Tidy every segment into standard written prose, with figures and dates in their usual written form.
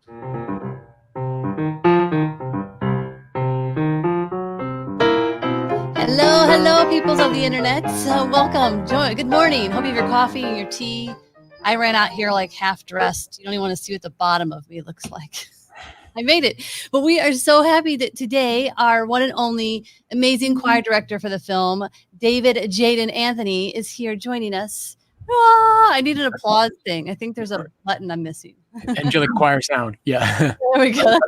Hello, hello, peoples of the internet. Welcome. Good morning. Hope you have your coffee and your tea. I ran out here like half dressed. You don't even want to see what the bottom of me looks like. I made it. But we are so happy that today our one and only amazing choir director for the film, David Jaden Anthony, is here joining us. Ah, I need an applause thing. I think there's a button I'm missing. Angelic choir sound. Yeah. There we go.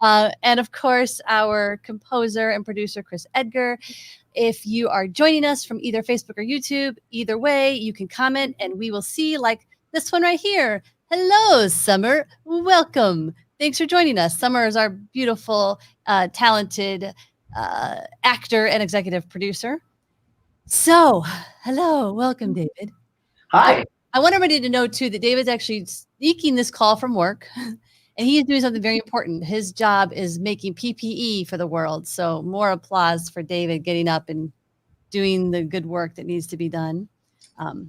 And of course, our composer and producer, ChrisEdgar. If you are joining us from either Facebook or YouTube, either way, you can comment and we will see, like this one right here. Hello, Summer. Welcome. Thanks for joining us. Summer is our beautiful, talented actor and executive producer. So, hello. Welcome, David. Hi. I want everybody to know, too, that David's actually sneaking this call from work. And he is doing something very important. His job is making PPE for the world. So more applause for David getting up and doing the good work that needs to be done. But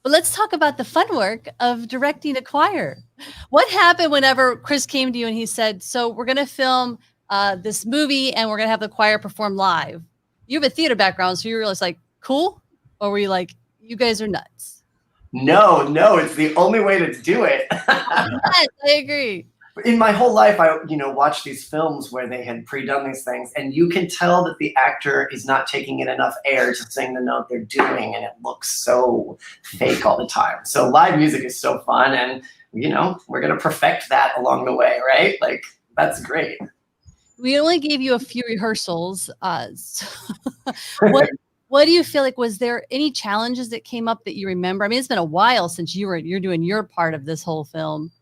let's talk about the fun work of directing a choir. What happened whenever Chris came to you and he said, so we're going to film this movie and we're going to have the choir perform live? You have a theater background, so you were just like, cool? Or were you like, you guys are nuts? No, it's the only way to do it. Yes, I agree. In my whole life, I watched these films where they had pre-done these things, and you can tell that the actor is not taking in enough air to sing the note they're doing, and it looks so fake all the time. So live music is so fun, and we're gonna perfect that along the way, right? Like, that's great. We only gave you a few rehearsals. What do you feel like? Was there any challenges that came up that you remember? I mean, it's been a while since you're doing your part of this whole film.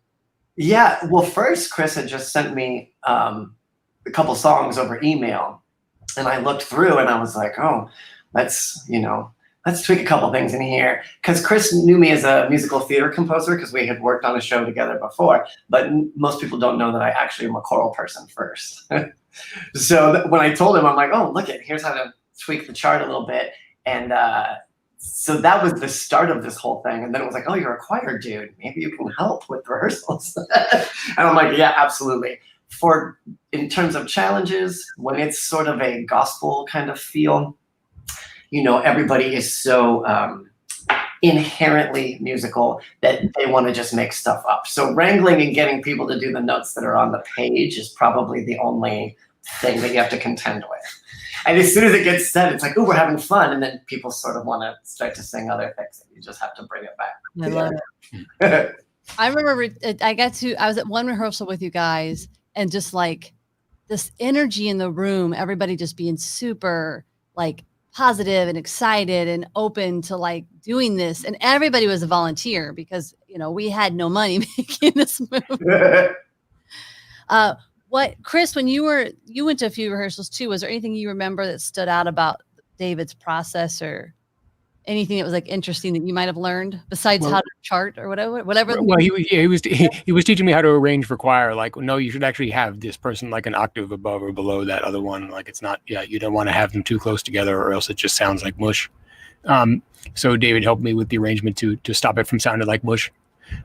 Yeah, well, first Chris had just sent me a couple songs over email, and I looked through and I was like, oh, let's tweak a couple things in here. Because Chris knew me as a musical theater composer because we had worked on a show together before, but most people don't know that I actually am a choral person first. So when I told him, I'm like, oh, here's how to tweak the chart a little bit. And so that was the start of this whole thing. And then it was like, oh, you're a choir dude. Maybe you can help with rehearsals. And I'm like, yeah, absolutely. In terms of challenges, when it's sort of a gospel kind of feel, everybody is so inherently musical that they want to just make stuff up. So wrangling and getting people to do the notes that are on the page is probably the only thing that you have to contend with. And as soon as it gets said, it's like, oh, we're having fun. And then people sort of want to start to sing other things. And you just have to bring it back. I love it. I remember I was at one rehearsal with you guys and just like this energy in the room, everybody just being super like positive and excited and open to like doing this. And everybody was a volunteer because, we had no money making this movie. Chris, when you went to a few rehearsals too, was there anything you remember that stood out about David's process or anything that was like interesting that you might have learned besides how to chart or whatever? Well, he was teaching me how to arrange for choir. Like, no, you should actually have this person like an octave above or below that other one. Like, it's not, you don't want to have them too close together or else it just sounds like mush. So David helped me with the arrangement to stop it from sounding like mush.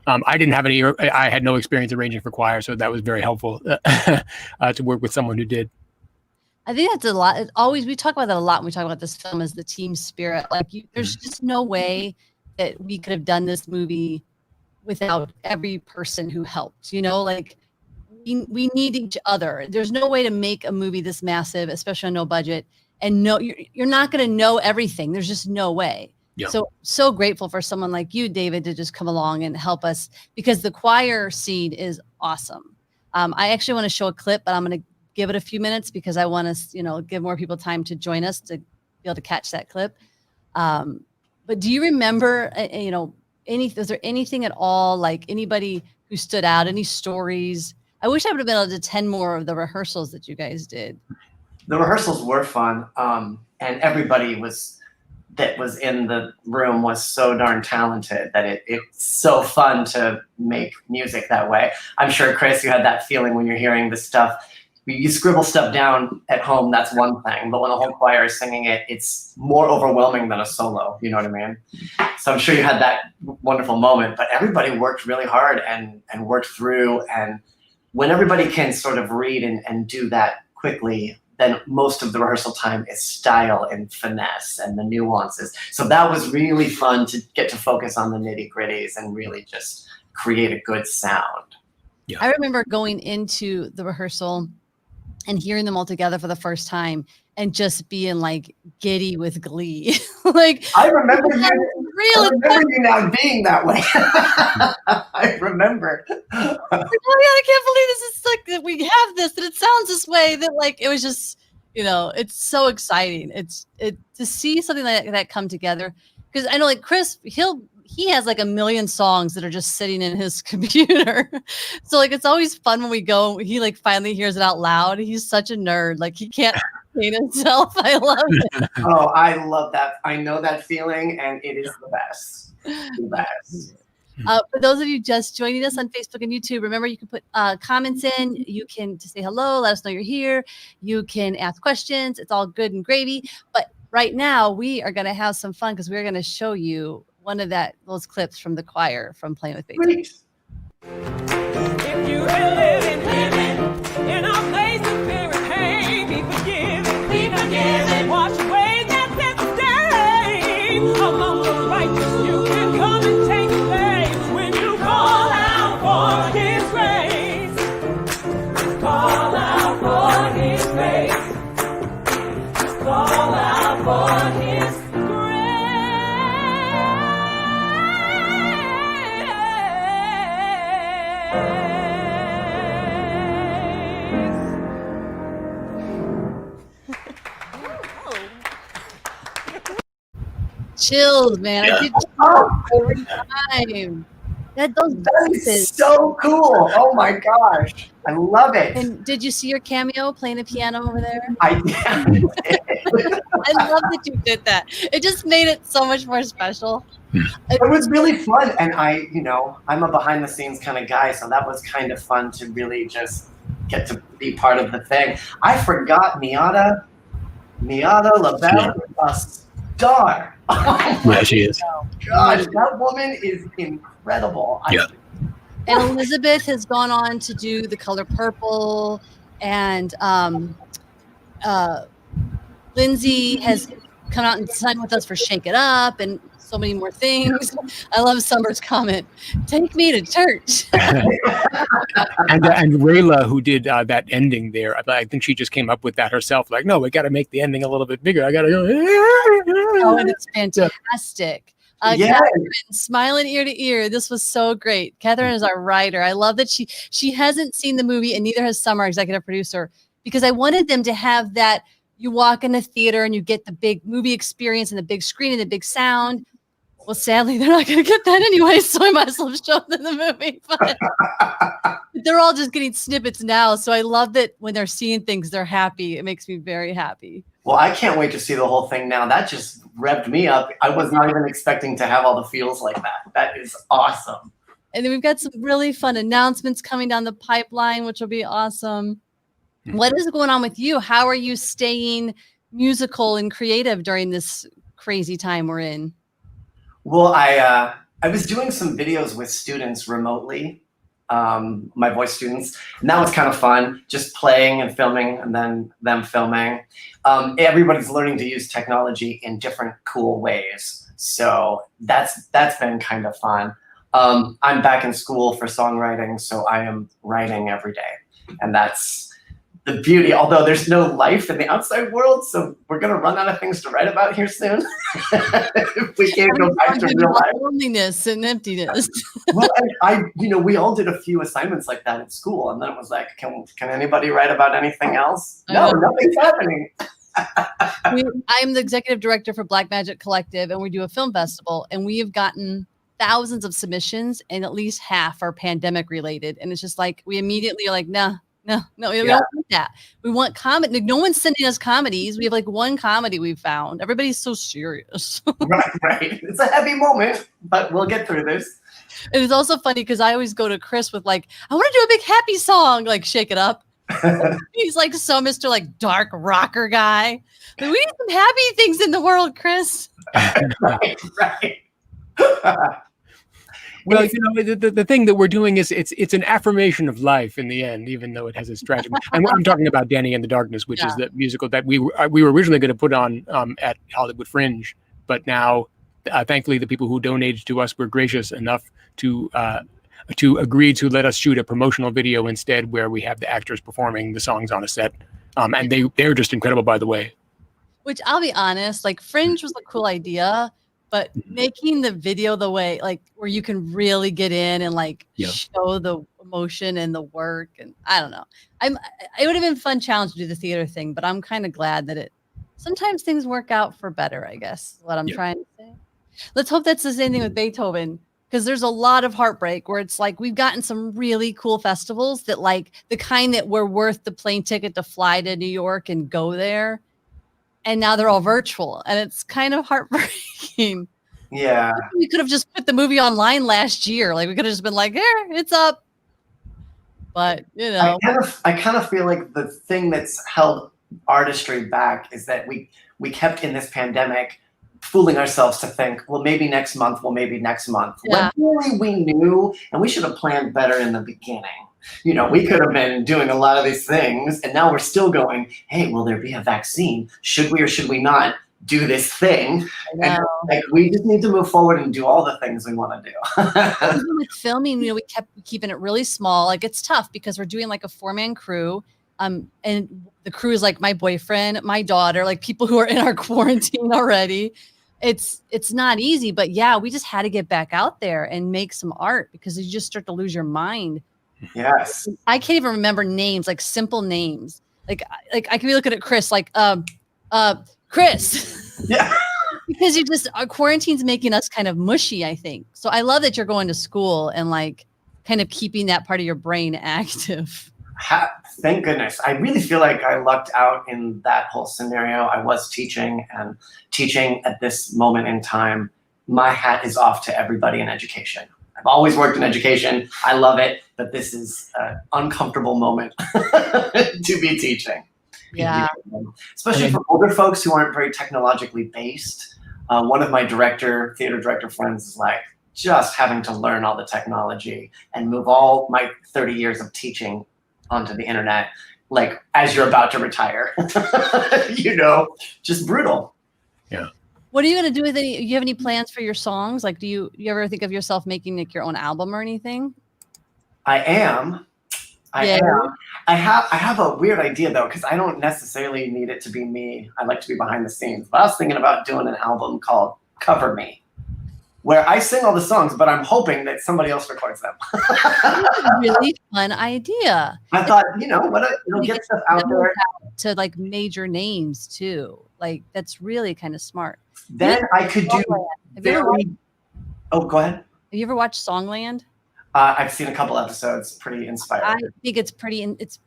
I had no experience arranging for choir, so that was very helpful to work with someone who did. I think that's a lot. We talk about that a lot when we talk about this film as the team spirit. Like, there's just no way that we could have done this movie without every person who helped. Like we need each other. There's no way to make a movie this massive, especially on no budget, and you're not going to know everything. There's just no way. Yeah. So grateful for someone like you, David, to just come along and help us because the choir scene is awesome. I actually want to show a clip, but I'm going to give it a few minutes because I want to, give more people time to join us to be able to catch that clip. But do you remember, was there anything at all, like anybody who stood out, any stories? I wish I would have been able to attend more of the rehearsals that you guys did. The rehearsals were fun. And everybody that was in the room was so darn talented that it's so fun to make music that way. I'm sure, Chris, you had that feeling when you're hearing the stuff you scribble stuff down at home, that's one thing. But when the whole choir is singing it, it's more overwhelming than a solo. You know what I mean? So I'm sure you had that wonderful moment. But everybody worked really hard and worked through. And when everybody can sort of read and do that quickly, then most of the rehearsal time is style and finesse and the nuances. So that was really fun to get to focus on the nitty-gritties and really just create a good sound. Yeah. I remember going into the rehearsal and hearing them all together for the first time and just being like giddy with glee. Like I remember you now being that way. I remember. Like, oh my God, I can't believe this is like that we have this, that it sounds this way, that like it was just, you know, it's so exciting. It to see something like that come together. Because I know like Chris, he has like a million songs that are just sitting in his computer. So like, it's always fun when we go, he like finally hears it out loud. He's such a nerd. Like he can't contain himself. I love it. Oh, I love that. I know that feeling and it is the best. The best. For those of you just joining us on Facebook and YouTube, remember you can put comments in. You can just say hello, let us know you're here. You can ask questions. It's all good and gravy. But right now we are going to have some fun because we're going to show you one of those clips from the choir from Playing with Beethoven. Great. If you live in our place of fear and pain, be forgiven, be forgiven. Wash away that sin stain. Among the righteous, you can come and take place when you call out for His grace. Call out for His grace. Call out for His grace. Chills, man. Yeah. I get chills every time. That is so cool. Oh my gosh. I love it. And did you see your cameo playing a piano over there? I did. I love that you did that. It just made it so much more special. It was really fun. And I'm a behind the scenes kind of guy. So that was kind of fun to really just get to be part of the thing. I forgot Miata LaBelle, a star. Oh Yeah, she is. gosh, that woman is incredible. Yeah. And Elizabeth has gone on to do The Color Purple, and Lindsay has come out and signed with us for Shake It Up and so many more things. I love Summer's comment. Take me to church. And Rayla, who did that ending there, I think she just came up with that herself. Like, no, we got to make the ending a little bit bigger. I got to go. Oh, and it's fantastic. Yeah. Catherine, smiling ear to ear. This was so great. Catherine is our writer. I love that she hasn't seen the movie, and neither has Summer, executive producer, because I wanted them to have that. You walk in a theater and you get the big movie experience and the big screen and the big sound. Well, sadly, they're not going to get that anyway, so I might as well show them the movie. But they're all just getting snippets now, so I love that when they're seeing things, they're happy. It makes me very happy. Well, I can't wait to see the whole thing now. That just revved me up. I was not even expecting to have all the feels like that. That is awesome. And then we've got some really fun announcements coming down the pipeline, which will be awesome. What is going on with you? How are you staying musical and creative during this crazy time we're in? Well, I was doing some videos with students remotely, my voice students, and that was kind of fun, just playing and filming and then them filming. Everybody's learning to use technology in different cool ways. So that's been kind of fun. I'm back in school for songwriting, so I am writing every day. And that's the beauty, although there's no life in the outside world, so we're going to run out of things to write about here soon. If we can't go back to real life. Loneliness and emptiness. Well, we all did a few assignments like that at school, and then it was like, can anybody write about anything else? No, nothing's happening. I'm the executive director for Black Magic Collective, and we do a film festival, and we have gotten thousands of submissions, and at least half are pandemic related. And it's just like, we immediately are like, no, we don't want that. We want comedy. No one's sending us comedies. We have like one comedy we've found. Everybody's so serious. Right. It's a heavy moment, but we'll get through this. And it's also funny because I always go to Chris with like, I want to do a big happy song, like Shake It Up. He's like so Mr. like dark rocker guy. But we need some happy things in the world, Chris. Right. Well, you know, the thing that we're doing is it's an affirmation of life in the end, even though it has its tragic. I'm talking about Danny and the Darkness, which is the musical that we were originally going to put on at Hollywood Fringe, but now, thankfully, the people who donated to us were gracious enough to agree to let us shoot a promotional video instead, where we have the actors performing the songs on a set, and they're just incredible, by the way. Which I'll be honest, like Fringe was a cool idea. But making the video the way, like, where you can really get in and like show the emotion and the work, and I don't know. It would have been a fun challenge to do the theater thing, but I'm kind of glad that sometimes things work out for better, I guess, is what I'm trying to say. Let's hope that's the same thing with Beethoven, because there's a lot of heartbreak where it's like we've gotten some really cool festivals that like the kind that were worth the plane ticket to fly to New York and go there. And now they're all virtual, and it's kind of heartbreaking. Yeah. We could have just put the movie online last year. Like we could have just been like, here, it's up. But you know, I kind of feel like the thing that's held artistry back is that we kept in this pandemic fooling ourselves to think, well, maybe next month. Yeah. When really we knew, and we should have planned better in the beginning. You know, we could have been doing a lot of these things, and now we're still going, hey, will there be a vaccine? Should we or should we not do this thing? And like, we just need to move forward and do all the things we want to do. Even with filming, you know, we kept keeping it really small. Like it's tough because we're doing like a 4-man crew. And the crew is like my boyfriend, my daughter, like people who are in our quarantine already. It's not easy, but yeah, we just had to get back out there and make some art because you just start to lose your mind. Yes. I can't even remember names, like simple names. Like I can be looking at Chris, like Chris. Yeah. Because quarantine's making us kind of mushy, I think. So I love that you're going to school and like kind of keeping that part of your brain active. Thank goodness. I really feel like I lucked out in that whole scenario. I was teaching, and teaching at this moment in time, my hat is off to everybody in education. I've always worked in education. I love it, but this is an uncomfortable moment to be teaching. Yeah. Especially for older folks who aren't very technologically based. One of my theater director friends is like, just having to learn all the technology and move all my 30 years of teaching onto the internet, like as you're about to retire. You know, just brutal. Yeah. What are you going to do with any? Do you have any plans for your songs? Like, do you ever think of yourself making like your own album or anything? I am. I have a weird idea though, because I don't necessarily need it to be me. I like to be behind the scenes. But I was thinking about doing an album called Cover Me, where I sing all the songs, but I'm hoping that somebody else records them. That's a really fun idea. I thought, you know, it'll get stuff out there to like major names too. Like that's really kind of smart. Then I could do go ahead. Have you ever watched Songland? I've seen a couple episodes. Pretty inspiring. I think it's pretty. It's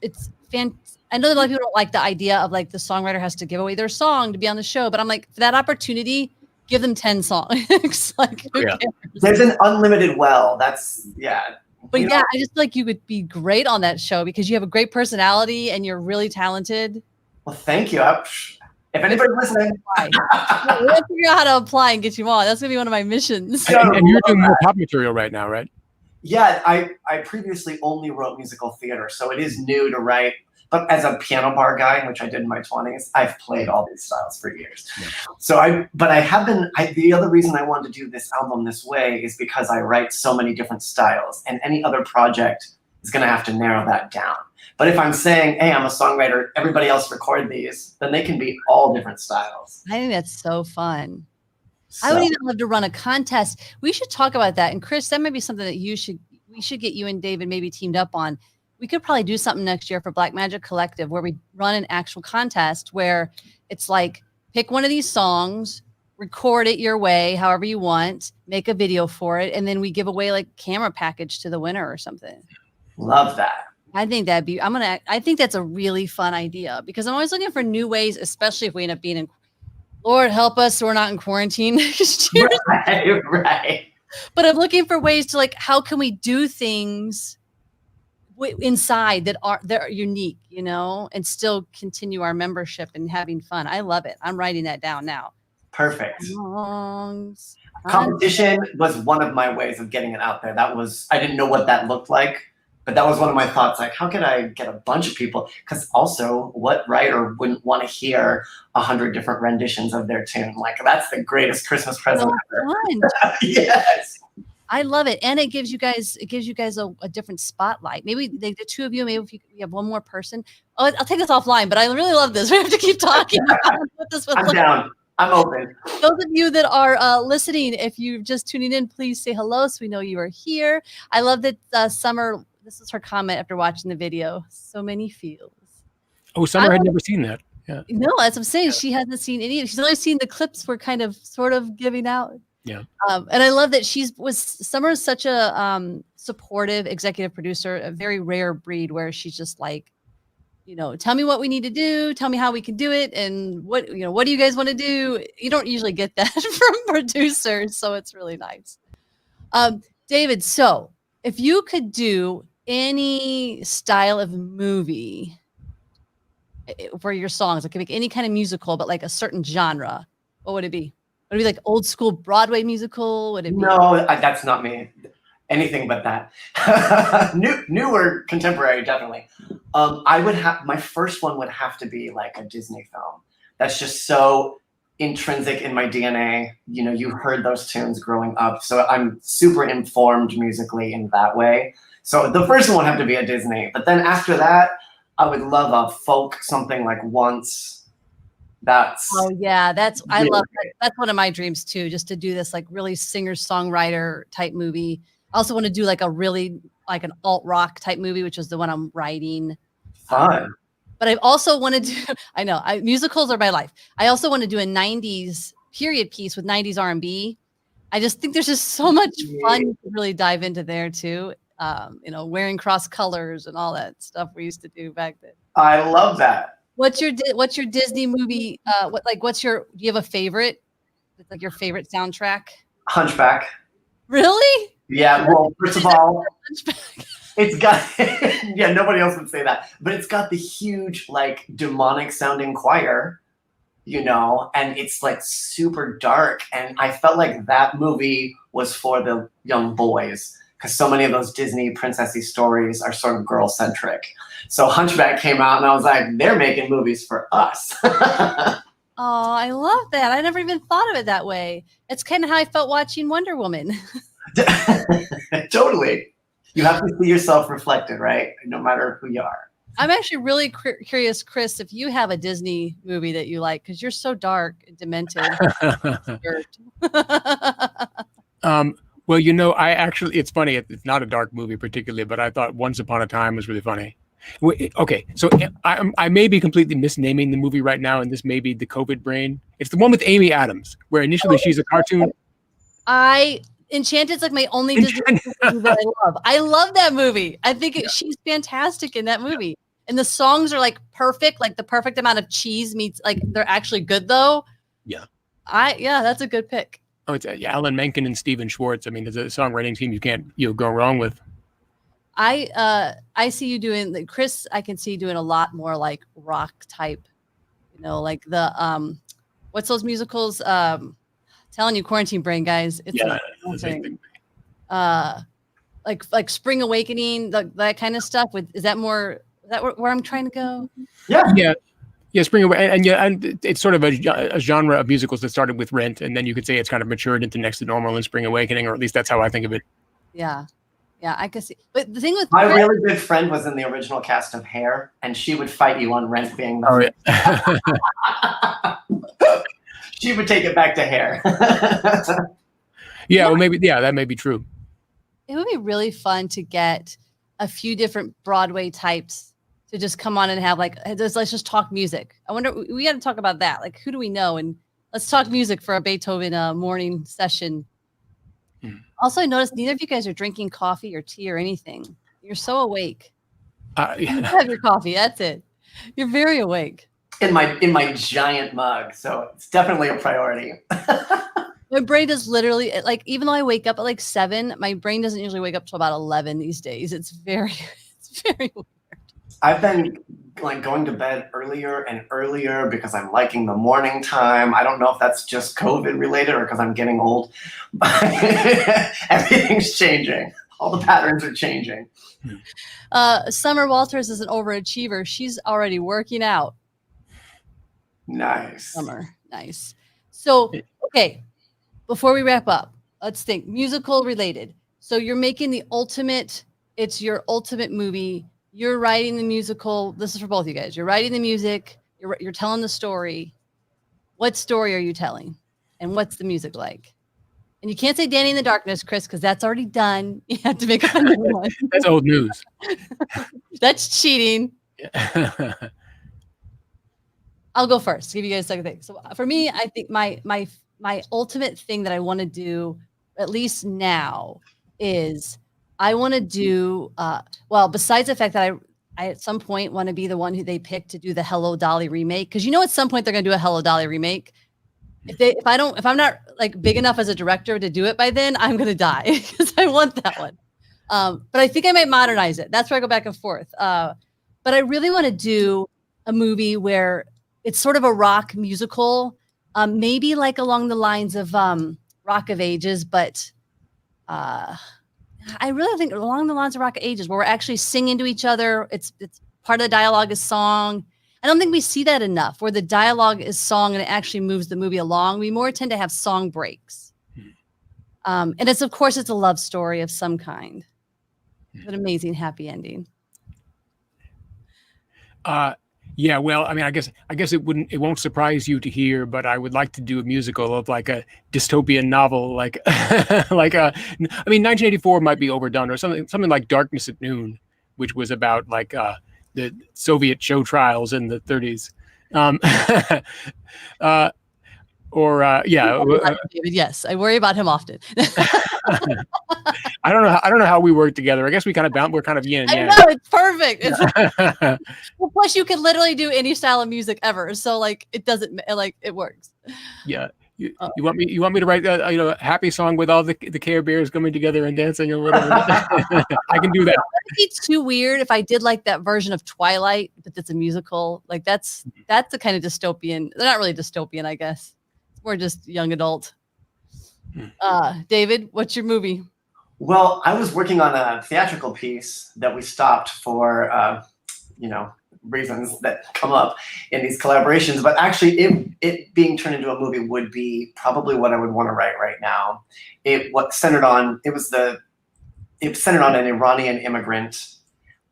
I know that a lot of people don't like the idea of like the songwriter has to give away their song to be on the show, but I'm like, for that opportunity, give them 10 songs. Like, who cares? There's an unlimited well. That's But yeah, I just feel like you would be great on that show because you have a great personality and you're really talented. Well, thank you. If anybody's listening, we're gonna figure out how to apply and get you on. That's gonna be one of my missions. And you're doing more pop material right now, right? Yeah, I previously only wrote musical theater, so it is new to write. But as a piano bar guy, which I did in my 20s, I've played all these styles for years. Yeah. So the other reason I wanted to do this album this way is because I write so many different styles, and any other project is going to have to narrow that down. But if I'm saying, hey, I'm a songwriter, everybody else record these, then they can be all different styles. I think that's so fun. So, I would even love to run a contest. We should talk about that. And Chris, that might be something that we should get you and David maybe teamed up on. We could probably do something next year for Black Magic Collective where we run an actual contest where it's like, pick one of these songs, record it your way, however you want, make a video for it, and then we give away like camera package to the winner or something. Love that. I think I think that's a really fun idea because I'm always looking for new ways, especially if we end up being in, Lord help us, so we're not in quarantine next year. Right. But I'm looking for ways to like, how can we do things inside that they're unique, you know, and still continue our membership and having fun. I love it. I'm writing that down now. Perfect. Songs. Competition was one of my ways of getting it out there. I didn't know what that looked like, but that was one of my thoughts. Like, how could I get a bunch of people? Because also, what writer wouldn't want to hear 100 different renditions of their tune? Like, that's the greatest Christmas present ever. Yes. I love it, and it gives you guys a different spotlight. Maybe the two of you, maybe if you have one more person. Oh, I'll take this offline, but I really love this. We have to keep talking about what this would I'm look down. like. I'm open. Those of you that are listening, if you're just tuning in, please say hello so we know you are here. I love that Summer, this is her comment after watching the video. So many feels. Oh, Summer had never seen that. Yeah. No, as I'm saying, she hasn't seen any. She's only seen the clips we're kind of sort of giving out. Yeah. And I love that Summer is such a supportive executive producer, a very rare breed where she's just like, you know, tell me what we need to do, tell me how we can do it, and what do you guys want to do? You don't usually get that from producers, so it's really nice. David, so if you could do any style of movie for your songs, it could be any kind of musical, but like a certain genre, what would it be? Would it be like old school Broadway musical? Would it be? No, that's not me. Anything but that. Newer contemporary, definitely. My first one would have to be like a Disney film. That's just so intrinsic in my DNA. You know, you heard those tunes growing up. So I'm super informed musically in that way. So the first one would have to be a Disney. But then after that, I would love a folk, something like Once. I love that. That's one of my dreams too, just to do this like really singer-songwriter type movie. I also want to do like like an alt rock type movie, which is the one I'm writing. Fun. But I also want to do, musicals are my life. I also want to do a 90s period piece with 90s R&B. I just think there's just so much fun to really dive into there too. Wearing cross colors and all that stuff we used to do back then. I love that. What's your Disney movie? Do you have a favorite? It's like your favorite soundtrack? Hunchback. Really? Yeah, well, first of all, it's got, nobody else would say that, but it's got the huge, like, demonic sounding choir, and it's like super dark. And I felt like that movie was for the young boys because so many of those Disney princessy stories are sort of girl centric. So Hunchback came out and I was like, they're making movies for us. Oh, I love that. I never even thought of it that way. It's kind of how I felt watching Wonder Woman. Totally. You have to see yourself reflected, right? No matter who you are. I'm actually really curious, Chris, if you have a Disney movie that you like, because you're so dark and demented. Well, it's funny. It's not a dark movie particularly, but I thought Once Upon a Time was really funny. Okay, so I may be completely misnaming the movie right now, and this may be the COVID brain. It's the one with Amy Adams, where initially she's a cartoon. Enchanted's like my only Disney movie that I love. I love that movie. I think she's fantastic in that movie. And the songs are like perfect, like the perfect amount of cheese meets, like they're actually good though. Yeah. That's a good pick. Oh, it's Alan Menken and Steven Schwartz. I mean, there's a songwriting team you can't go wrong with. I see you doing, Chris, I can see you doing a lot more like rock type, like the what's those musicals? Telling you, quarantine brain, guys. It's like Spring Awakening, that kind of stuff. Is that where I'm trying to go? Yeah. Spring Awakening, and it's sort of a genre of musicals that started with Rent, and then you could say it's kind of matured into Next to Normal and Spring Awakening, or at least that's how I think of it. Yeah, I can see. But the thing with my really good friend was in the original cast of Hair, and she would fight you on Rent being the. Oh, yeah. She would take it back to Hair. Well, maybe, that may be true. It would be really fun to get a few different Broadway types to just come on and have let's just talk music. I wonder, we got to talk about that. Like, who do we know? And let's talk music for a Beethoven morning session. Also, I noticed neither of you guys are drinking coffee or tea or anything. You're so awake. You have your coffee. That's it. You're very awake. In my giant mug, so it's definitely a priority. My brain does literally, even though I wake up at 7, my brain doesn't usually wake up till about 11 these days. It's very Very weird. I've been like going to bed earlier and earlier because I'm liking the morning time. I don't know if that's just COVID related or because I'm getting old. Everything's changing. All the patterns are changing. Summer Walters is an overachiever. She's already working out. Nice. Summer, nice. So, okay, before we wrap up, let's think musical related. So you're making the ultimate, it's your ultimate movie. You're writing the musical. This is for both you guys. You're writing the music. You're telling the story. What story are you telling? And what's the music like? And you can't say Danny in the Darkness, Chris, because that's already done. You have to make a new one. That's old news. That's cheating. I'll go first. Give you guys a second thing. So for me, I think my ultimate thing that I want to do, at least now, is I want to do well. Besides the fact that I at some point want to be the one who they pick to do the Hello Dolly remake, because at some point they're going to do a Hello Dolly remake. If I'm not like big enough as a director to do it by then, I'm going to die because I want that one. But I think I might modernize it. That's where I go back and forth. But I really want to do a movie where it's sort of a rock musical, maybe like along the lines of Rock of Ages, but I really think along the lines of Rock of Ages, where we're actually singing to each other. It's part of the dialogue is song. I don't think we see that enough, where the dialogue is song and it actually moves the movie along. We more tend to have song breaks. And it's a love story of some kind. An amazing happy ending. Yeah, well, I mean, I guess it won't surprise you to hear, but I would like to do a musical of like a dystopian novel, like I mean, 1984 might be overdone, or something like Darkness at Noon, which was about like the Soviet show trials in the 30s. David, yes, I worry about him often. I don't know how we work together. I guess we're kind of yin and yang. I know, it's perfect. Well, plus you can literally do any style of music ever, so like it doesn't like it works. Yeah. You want me to write a happy song with all the Care Bears coming together and dancing or whatever? I can do that. It's too weird if I did like that version of Twilight, but it's a musical. Like that's the kind of dystopian. They're not really dystopian, I guess. It's more just young adult. David, what's your movie? Well, I was working on a theatrical piece that we stopped for reasons that come up in these collaborations, but actually it being turned into a movie would be probably what I would want to write right now. It centered on an Iranian immigrant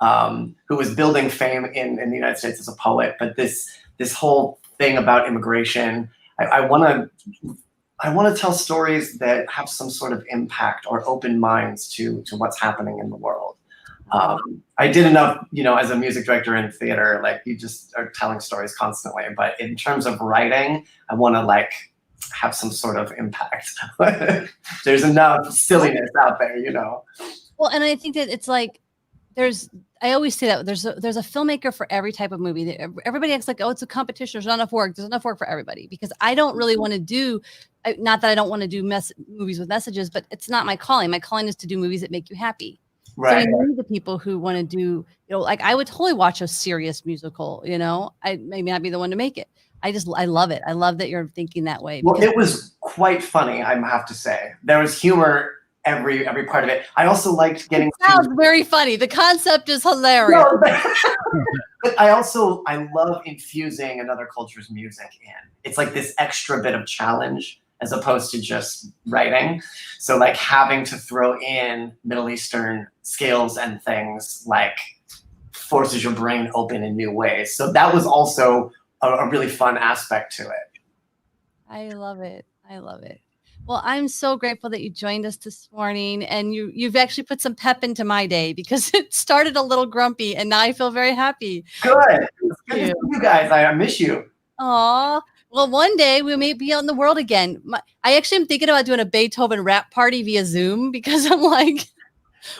who was building fame in the United States as a poet, but this whole thing about immigration, I want to tell stories that have some sort of impact or open minds to what's happening in the world. I did enough, as a music director in theater, like you just are telling stories constantly. But in terms of writing, I want to like have some sort of impact. There's enough silliness out there, Well, and I think that it's like I always say that there's a filmmaker for every type of movie. Everybody acts like, oh, it's a competition. There's not enough work. There's enough work for everybody, because I don't really want to do. Not that I don't want to do movies with messages, but it's not my calling. My calling is to do movies that make you happy. Right. So you need the people who want to do, like I would totally watch a serious musical, I may not be the one to make it. I love it. I love that you're thinking that way. Well, it was quite funny, I have to say. There was humor every part of it. I also liked getting. It sounds very funny. The concept is hilarious. No, but I love infusing another culture's music in. It's like this extra bit of challenge as opposed to just writing. So like having to throw in Middle Eastern scales and things like forces your brain open in new ways. So that was also a really fun aspect to it. I love it. Well, I'm so grateful that you joined us this morning, and you've actually put some pep into my day, because it started a little grumpy and now I feel very happy. Good. It's good to see you guys. I miss you. Aw. Well, one day we may be out in the world again. I actually am thinking about doing a Beethoven rap party via Zoom, because I'm like,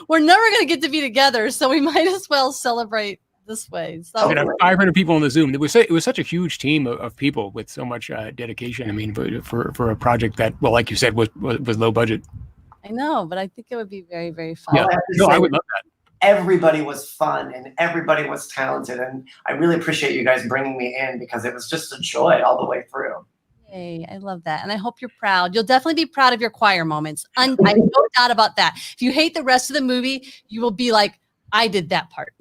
we're never going to get to be together, so we might as well celebrate this way. So, I mean, 500 people on the Zoom. It was such a huge team of people with so much dedication. I mean, for a project that, well, like you said, was low budget. I know, but I think it would be very, very fun. Yeah, no, I would love that. everybody was fun and everybody was talented. And I really appreciate you guys bringing me in because it was just a joy all the way through. Hey, I love that. And I hope you're proud. You'll definitely be proud of your choir moments. I have no doubt about that. If you hate the rest of the movie, you will be like, I did that part.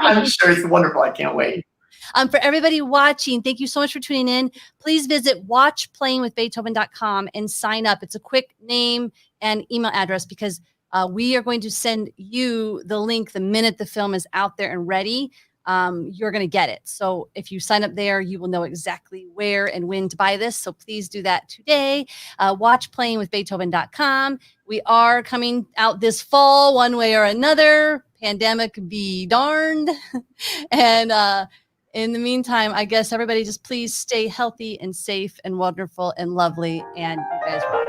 I'm sure it's wonderful. I can't wait. For everybody watching, thank you so much for tuning in. Please visit watchplayingwithbeethoven.com and sign up. It's a quick name and email address because we are going to send you the link the minute the film is out there and ready. You're going to get it. So if you sign up there, you will know exactly where and when to buy this. So please do that today. Watchplayingwithbeethoven.com. We are coming out this fall one way or another. Pandemic be darned. And in the meantime, I guess everybody just please stay healthy and safe and wonderful and lovely. And you guys rock.